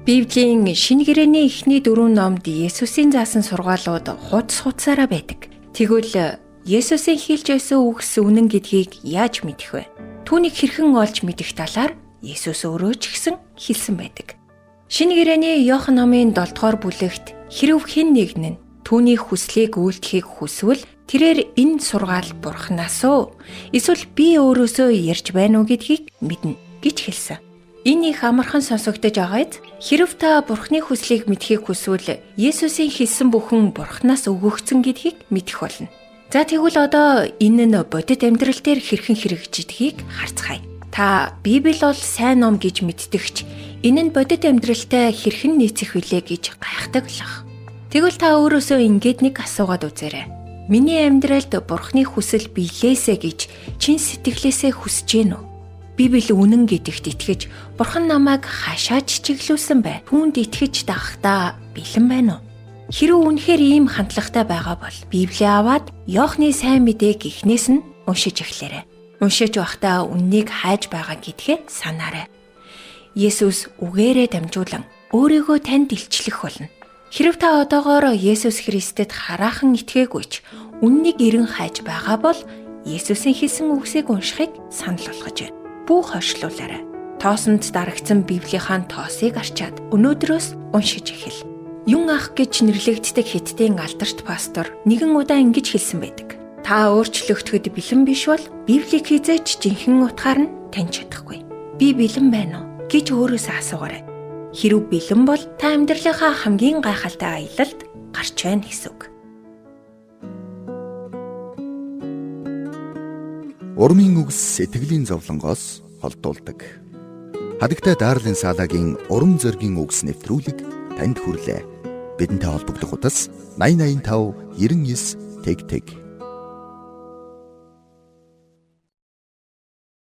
Библийн шинэ гэрээний эхний 4 номд Есүсийн заасан сургаалууд хуудасаараа байдаг. Тэгвэл Есүсийн хэлж байсан үгс үнэн гэдгийг яаж мэдэх вэ? Түүнийг хэрхэн олж мэдэх талаар Есүс өөрөө ч гэсэн хэлсэн байдаг. Шинэ гэрээний Иохан номын 7 дугаар бүлэгт хэрв хэн нэгэн нь түүний хүслийг үйлдэхийг хүсвэл тэрээр энэ сургаал Бурханаас уу? Эсвэл би өөрөөсөө ярьж байна уу гэдгийг мэднэ гэж хэлсэн. Энэ их амархан сонсогдож байгааз хэрв та Бурханы хүслийг мэдхийг хүсвэл Есүсийн хэлсэн бүхэн Бурханаас өгөгдсөн гэдгийг мэдэх болно. За тэгвэл одоо энэ нь бодит амьдрал дээр хэрхэн хэрэгжидгийг харцгаая. Та Библи бол сайн ном гэж мэддэгч энэ нь бодит амьдралтай хэрхэн нийцэх вүлээ гэж гайхдаг лах. Тэгвэл та өөрөөсөө ингээд нэг асуугаад үзээрэй. Миний амьдралд Бурханы хүсэл биелээсэ гэж чин сэтгэлээсээ хүсэж гин үү? Библи үнэн гэдэгт итгэж Бурхан намайг хашааж чиглүүлсэн бай. Түүнд итгэж дагахтаа бэлэн байна уу? Хэрвээ үнэхээр ийм хандлагатай байгаа бол Библи аваад Иохны сайн мэдээг эхнээс нь уншиж эхлээрэй. Уншиж байхдаа үннийг хайж байгаа гэдгээ санаарай. Есүс үгээрээ дамжуулан өөрийгөө танд илчлэх болно. Хэрв та одоогоор Есүс Христэд хараахан итгээгүй ч үннийг эрен хайж байгаа бол Есүсийн хэлсэн үгсийг уншихыг санал болгож байна. Бүх хойшлуулаарай. Тоосонд дарагдсан Библийнхаа тоосыг арчаад өнөөдрөөс уншиж эхэл. Юн ах гэж нэрлэгддэг Хиттийн алдарт пастор нэгэн удаа ингэж хэлсэн байдаг. Та өөрчлөгдөхөд бэлэн биш бол Библийг хизээч жинхэнэ утгаар нь таньж чадахгүй. Би бэлэн байна уу гэж өөрөөсөө асуугаарай. Хэрв бэлэн бол та амьдралынхаа хамгийн гайхалтай аялалд гарч байна гэсэн үг. Урмын үгс сэтгэлийн зовлонгоос холдуулдаг. Хадагтай Дарлин Салагийн урам зоригийн үгс нэвтрүүлэг танд хүрлээ. Бидэнтэй холбогдох утас 8085 99 тэг тэг